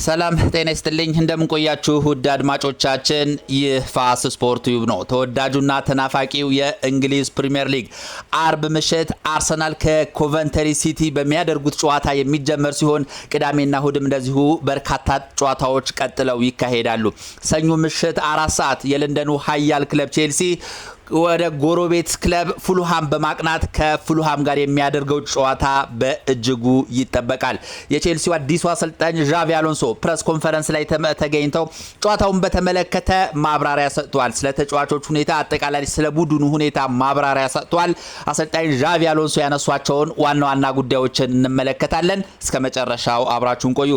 ሰላም ጤና ይስጥልኝ እንደምን ቆያችሁ ውድ አድማጮቻችን ይህ ፋስ ስፖርት ዩብ ነው። ተወዳጁና ተናፋቂው የእንግሊዝ ፕሪሚየር ሊግ አርብ ምሽት አርሰናል ከኮቨንተሪ ሲቲ በሚያደርጉት ጨዋታ የሚጀመር ሲሆን ቅዳሜና እሁድም እንደዚሁ በርካታ ጨዋታዎች ቀጥለው ይካሄዳሉ። ሰኞ ምሽት 4 ሰዓት የለንደኑ ኃያል ክለብ ቼልሲ ወደ ጎረቤት ክለብ ፉልሃም በማቅናት ከፉልሃም ጋር የሚያደርገው ጨዋታ በእጅጉ ይጠበቃል። የቼልሲው አዲሱ አሰልጣኝ ዣቪ አሎንሶ ፕሬስ ኮንፈረንስ ላይ ተገኝተው ጨዋታውን በተመለከተ ማብራሪያ ሰጥቷል። ስለ ተጫዋቾች ሁኔታ አጠቃላይ ስለ ቡድኑ ሁኔታ ማብራሪያ ሰጥቷል። አሰልጣኝ ዣቪ አሎንሶ ያነሷቸውን ዋና ዋና ጉዳዮችን እንመለከታለን። እስከ መጨረሻው አብራችሁን ቆዩ።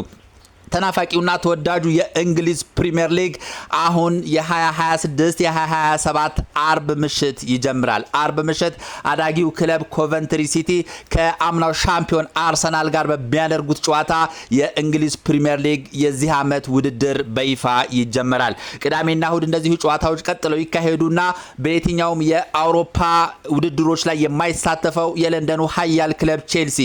ተናፋቂውና ተወዳጁ የእንግሊዝ ፕሪሚየር ሊግ አሁን የ2026 የ2027 አርብ ምሽት ይጀምራል። አርብ ምሽት አዳጊው ክለብ ኮቨንትሪ ሲቲ ከአምናው ሻምፒዮን አርሰናል ጋር በሚያደርጉት ጨዋታ የእንግሊዝ ፕሪሚየር ሊግ የዚህ ዓመት ውድድር በይፋ ይጀምራል። ቅዳሜና እሁድ እንደዚሁ ጨዋታዎች ቀጥለው ይካሄዱና በየትኛውም የአውሮፓ ውድድሮች ላይ የማይሳተፈው የለንደኑ ኃያል ክለብ ቼልሲ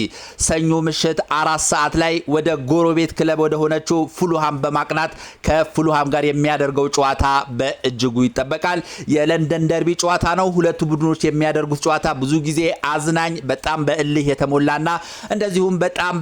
ሰኞ ምሽት 4 ሰዓት ላይ ወደ ጎረቤት ክለብ ወደ ሆነ ፉልሃም በማቅናት ከፉልሃም ጋር የሚያደርገው ጨዋታ በእጅጉ ይጠበቃል። የለንደን ደርቢ ጨዋታ ነው። ሁለቱ ቡድኖች የሚያደርጉት ጨዋታ ብዙ ጊዜ አዝናኝ፣ በጣም በእልህ የተሞላና እንደዚሁም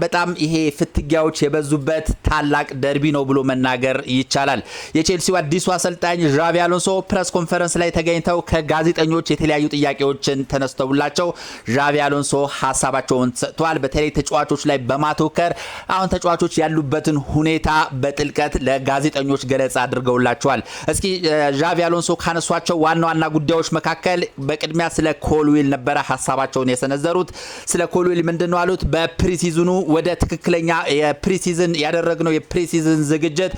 በጣም ይሄ ፍትጊያዎች የበዙበት ታላቅ ደርቢ ነው ብሎ መናገር ይቻላል። የቼልሲው አዲሱ አሰልጣኝ ዣቪ አሎንሶ ፕሬስ ኮንፈረንስ ላይ ተገኝተው ከጋዜጠኞች የተለያዩ ጥያቄዎችን ተነስተውላቸው ዣቪ አሎንሶ ሐሳባቸውን ሰጥተዋል። በተለይ ተጫዋቾች ላይ በማተኮር አሁን ተጫዋቾች ያሉበትን ሁኔታ በጥልቀት ለጋዜጠኞች ገለጻ አድርገውላቸዋል። እስኪ ዣቪ አሎንሶ ካነሷቸው ዋና ዋና ጉዳዮች መካከል በቅድሚያ ስለ ኮልዊል ነበረ ሐሳባቸውን የሰነዘሩት። ስለ ኮልዊል ምንድነው አሉት? በፕሪሲዝኑ ወደ ትክክለኛ የፕሪሲዝን ያደረግነው የፕሪሲዝን ዝግጅት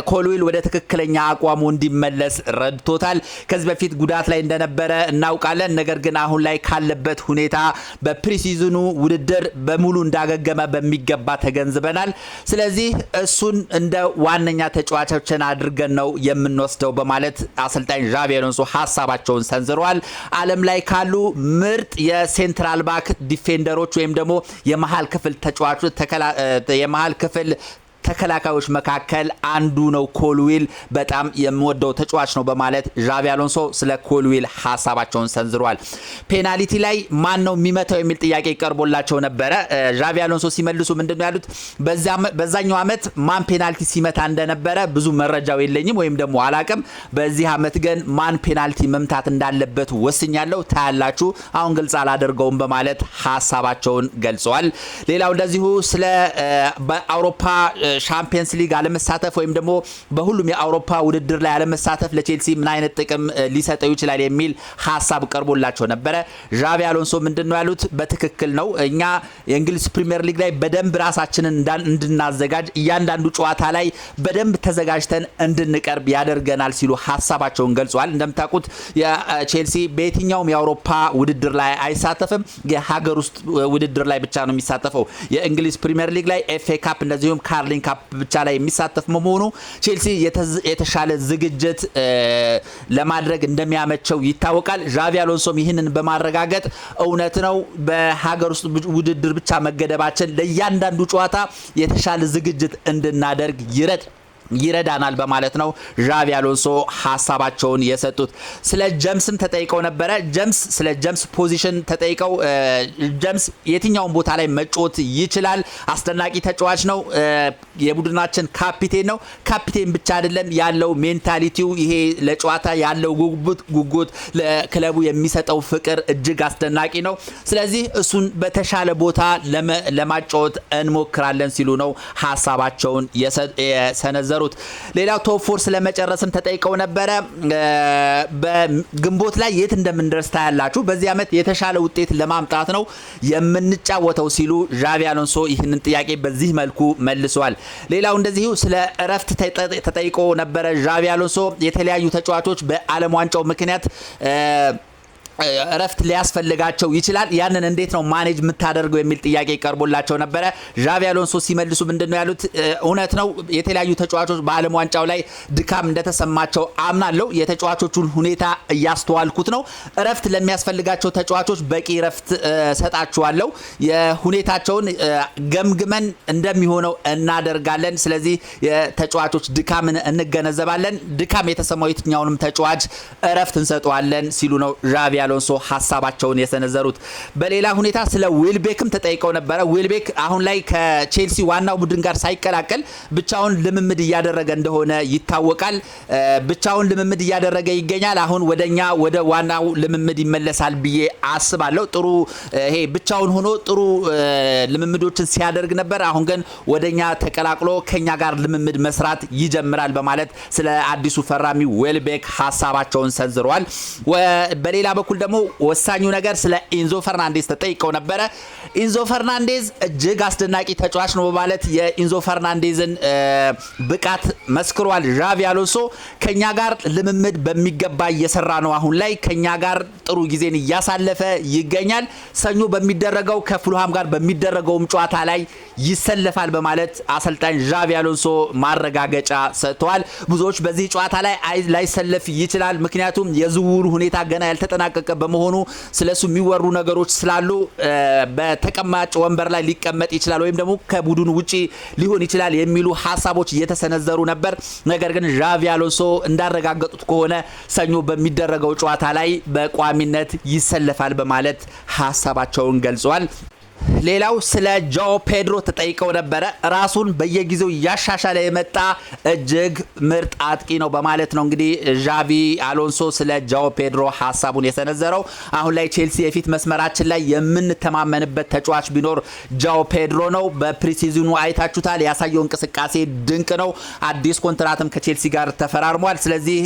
ኮልዊል ወደ ትክክለኛ አቋሙ እንዲመለስ ረድቶታል። ከዚህ በፊት ጉዳት ላይ እንደነበረ እናውቃለን። ነገር ግን አሁን ላይ ካለበት ሁኔታ በፕሪሲዝኑ ውድድር በሙሉ እንዳገገመ በሚገባ ተገንዝበናል። ስለዚህ እሱን እንደ ዋነኛ ተጫዋቾችን አድርገን ነው የምንወስደው በማለት አሰልጣኝ ዣቪ አሎንሶ ሐሳባቸውን ሰንዝረዋል። ዓለም ላይ ካሉ ምርጥ የሴንትራል ባክ ዲፌንደሮች ወይም ደግሞ የመሃል ክፍል ተጫዋቾች የመሃል ክፍል ተከላካዮች መካከል አንዱ ነው ኮልዊል፣ በጣም የምወደው ተጫዋች ነው በማለት ዣቪ አሎንሶ ስለ ኮልዊል ሐሳባቸውን ሰንዝረዋል። ፔናልቲ ላይ ማን ነው የሚመታው የሚል ጥያቄ ቀርቦላቸው ነበረ። ዣቪ አሎንሶ ሲመልሱ ምንድነው ያሉት? በዛኛው ዓመት ማን ፔናልቲ ሲመታ እንደነበረ ብዙ መረጃው የለኝም ወይም ደግሞ አላቅም። በዚህ ዓመት ግን ማን ፔናልቲ መምታት እንዳለበት ወስኛለሁ፣ ታያላችሁ፣ አሁን ግልጽ አላደርገውም በማለት ሐሳባቸውን ገልጸዋል። ሌላው እንደዚሁ ስለ በአውሮፓ ሻምፒየንስ ሊግ አለመሳተፍ ወይም ደግሞ በሁሉም የአውሮፓ ውድድር ላይ አለመሳተፍ ለቼልሲ ምን አይነት ጥቅም ሊሰጠው ይችላል የሚል ሐሳብ ቀርቦላቸው ነበረ። ዣቪ አሎንሶ ምንድነው ያሉት? በትክክል ነው፣ እኛ የእንግሊዝ ፕሪሚየር ሊግ ላይ በደንብ ራሳችንን እንድናዘጋጅ እያንዳንዱ ጨዋታ ላይ በደንብ ተዘጋጅተን እንድንቀርብ ያደርገናል ሲሉ ሐሳባቸውን ገልጸዋል። እንደምታውቁት የቼልሲ በየትኛውም የአውሮፓ ውድድር ላይ አይሳተፍም፣ የሀገር ውስጥ ውድድር ላይ ብቻ ነው የሚሳተፈው። የእንግሊዝ ፕሪሚየር ሊግ ላይ ኤፍኤ ካፕ እንደዚሁም ካርሊንግ ካፕ ብቻ ላይ የሚሳተፍ መሆኑ ቼልሲ የተሻለ ዝግጅት ለማድረግ እንደሚያመቸው ይታወቃል። ዣቪ አሎንሶም ይህንን በማረጋገጥ እውነት ነው በሀገር ውስጥ ውድድር ብቻ መገደባችን ለእያንዳንዱ ጨዋታ የተሻለ ዝግጅት እንድናደርግ ይረዳናል በማለት ነው ዣቪ አሎንሶ ሐሳባቸውን የሰጡት። ስለ ጀምስም ተጠይቀው ነበረ። ስለ ጀምስ ፖዚሽን ተጠይቀው ጀምስ የትኛውን ቦታ ላይ መጫወት ይችላል፣ አስደናቂ ተጫዋች ነው፣ የቡድናችን ካፒቴን ነው። ካፒቴን ብቻ አይደለም ያለው ሜንታሊቲው፣ ይሄ ለጨዋታ ያለው ጉጉት፣ ለክለቡ የሚሰጠው ፍቅር እጅግ አስደናቂ ነው። ስለዚህ እሱን በተሻለ ቦታ ለማጫወት እንሞክራለን ሲሉ ነው ሐሳባቸውን የሰነዘሩ። ሌላው ቶፕ 4 ስለመጨረስም ተጠይቀው ነበረ። በግንቦት ላይ የት እንደምንደርስ ታያላችሁ፣ በዚህ ዓመት የተሻለ ውጤት ለማምጣት ነው የምንጫወተው ሲሉ ዣቪ አሎንሶ ይህንን ጥያቄ በዚህ መልኩ መልሰዋል። ሌላው እንደዚሁ ስለ እረፍት ተጠይቆ ነበረ ዣቪ አሎንሶ። የተለያዩ ተጫዋቾች በዓለም ዋንጫው ምክንያት እረፍት ሊያስፈልጋቸው ይችላል። ያንን እንዴት ነው ማኔጅ የምታደርገው የሚል ጥያቄ ቀርቦላቸው ነበረ። ዣቪ አሎንሶ ሲመልሱ ምንድነው ያሉት? እውነት ነው የተለያዩ ተጫዋቾች በዓለም ዋንጫው ላይ ድካም እንደተሰማቸው አምናለሁ። የተጫዋቾቹን ሁኔታ እያስተዋልኩት ነው። እረፍት ለሚያስፈልጋቸው ተጫዋቾች በቂ እረፍት ሰጣቸዋለሁ። የሁኔታቸውን ገምግመን እንደሚሆነው እናደርጋለን። ስለዚህ የተጫዋቾች ድካምን እንገነዘባለን። ድካም የተሰማው የትኛውንም ተጫዋች እረፍት እንሰጠዋለን ሲሉ ነው ዣቪ አሎንሶ ሀሳባቸውን የሰነዘሩት። በሌላ ሁኔታ ስለ ዊልቤክም ተጠይቀው ነበረ። ዊልቤክ አሁን ላይ ከቼልሲ ዋናው ቡድን ጋር ሳይቀላቀል ብቻውን ልምምድ እያደረገ እንደሆነ ይታወቃል። ብቻውን ልምምድ እያደረገ ይገኛል። አሁን ወደ ዋናው ልምምድ ይመለሳል ብዬ አስባለሁ። ጥሩ ይሄ ብቻውን ሆኖ ጥሩ ልምምዶችን ሲያደርግ ነበር። አሁን ግን ወደኛ ተቀላቅሎ ከኛ ጋር ልምምድ መስራት ይጀምራል በማለት ስለ አዲሱ ፈራሚ ዊልቤክ ሀሳባቸውን ሰንዝረዋል። በሌላ በኩል ደግሞ ወሳኙ ነገር ስለ ኢንዞ ፈርናንዴዝ ተጠይቀው ነበረ። ኢንዞ ፈርናንዴዝ እጅግ አስደናቂ ተጫዋች ነው በማለት የኢንዞ ፈርናንዴዝን ብቃት መስክሯል። ዣቪ አሎንሶ ከኛ ጋር ልምምድ በሚገባ እየሰራ ነው። አሁን ላይ ከኛ ጋር ጥሩ ጊዜን እያሳለፈ ይገኛል። ሰኞ በሚደረገው ከፉልሃም ጋር በሚደረገውም ጨዋታ ላይ ይሰለፋል በማለት አሰልጣኝ ዣቪ አሎንሶ ማረጋገጫ ሰጥተዋል። ብዙዎች በዚህ ጨዋታ ላይ ላይሰለፍ ይችላል፣ ምክንያቱም የዝውውሩ ሁኔታ ገና ያልተጠናቀቀ በመሆኑ ስለሱ የሚወሩ ነገሮች ስላሉ በተቀማጭ ወንበር ላይ ሊቀመጥ ይችላል ወይም ደግሞ ከቡድኑ ውጪ ሊሆን ይችላል የሚሉ ሀሳቦች እየተሰነዘሩ ነበር። ነገር ግን ዣቪ አሎንሶ እንዳረጋገጡት ከሆነ ሰኞ በሚደረገው ጨዋታ ላይ በቋሚነት ይሰለፋል በማለት ሀሳባቸውን ገልጸዋል። ሌላው ስለ ጃኦ ፔድሮ ተጠይቀው ነበረ። ራሱን በየጊዜው ያሻሻለ የመጣ እጅግ ምርጥ አጥቂ ነው በማለት ነው እንግዲህ ዣቪ አሎንሶ ስለ ጃኦ ፔድሮ ሀሳቡን የሰነዘረው። አሁን ላይ ቼልሲ የፊት መስመራችን ላይ የምንተማመንበት ተጫዋች ቢኖር ጃኦ ፔድሮ ነው። በፕሪሲዝኑ አይታችሁታል። ያሳየው እንቅስቃሴ ድንቅ ነው። አዲስ ኮንትራትም ከቼልሲ ጋር ተፈራርሟል። ስለዚህ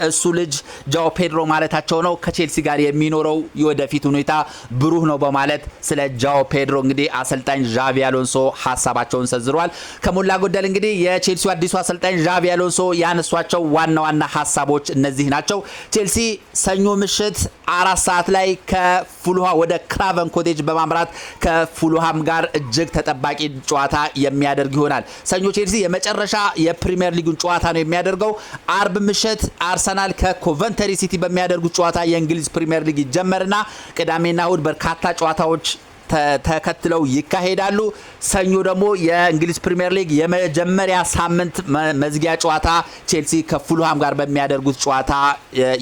እሱ ልጅ ጃኦ ፔድሮ ማለታቸው ነው። ከቼልሲ ጋር የሚኖረው የወደፊት ሁኔታ ብሩህ ነው በማለት ስለ ጃኦ ፔድሮ እንግዲህ አሰልጣኝ ዣቪ አሎንሶ ሀሳባቸውን ሰንዝረዋል። ከሞላ ጎደል እንግዲህ የቼልሲው አዲሱ አሰልጣኝ ዣቪ አሎንሶ ያነሷቸው ዋና ዋና ሀሳቦች እነዚህ ናቸው። ቼልሲ ሰኞ ምሽት 4 ሰዓት ላይ ከፉልሃ ወደ ክራቨን ኮቴጅ በማምራት ከፉልሃም ጋር እጅግ ተጠባቂ ጨዋታ የሚያደርግ ይሆናል። ሰኞ ቼልሲ የመጨረሻ የፕሪሚየር ሊጉን ጨዋታ ነው የሚያደርገው። አርብ ምሽት አርሰናል ከኮቨንተሪ ሲቲ በሚያደርጉት ጨዋታ የእንግሊዝ ፕሪሚየር ሊግ ይጀመርና ቅዳሜና እሁድ በርካታ ጨዋታዎች ተከትለው ይካሄዳሉ። ሰኞ ደግሞ የእንግሊዝ ፕሪሚየር ሊግ የመጀመሪያ ሳምንት መዝጊያ ጨዋታ ቼልሲ ከፉልሃም ጋር በሚያደርጉት ጨዋታ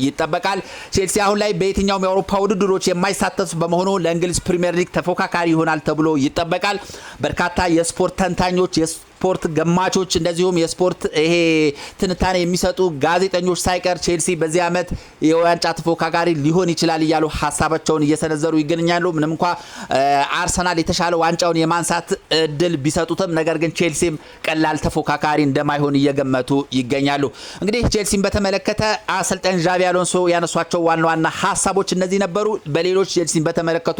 ይጠበቃል። ቼልሲ አሁን ላይ በየትኛውም የአውሮፓ ውድድሮች የማይሳተፍ በመሆኑ ለእንግሊዝ ፕሪሚየር ሊግ ተፎካካሪ ይሆናል ተብሎ ይጠበቃል። በርካታ የስፖርት ተንታኞች ስፖርት ገማቾች እንደዚሁም የስፖርት ይሄ ትንታኔ የሚሰጡ ጋዜጠኞች ሳይቀር ቼልሲ በዚህ ዓመት የዋንጫ ተፎካካሪ ሊሆን ይችላል እያሉ ሀሳባቸውን እየሰነዘሩ ይገኛሉ። ምንም እንኳ አርሰናል የተሻለ ዋንጫውን የማንሳት እድል ቢሰጡትም ነገር ግን ቼልሲም ቀላል ተፎካካሪ እንደማይሆን እየገመቱ ይገኛሉ። እንግዲህ ቼልሲን በተመለከተ አሰልጣኝ ዣቪ አሎንሶ ያነሷቸው ዋና ዋና ሀሳቦች እነዚህ ነበሩ። በሌሎች ቼልሲን በተመለከቱ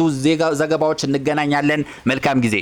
ዘገባዎች እንገናኛለን። መልካም ጊዜ።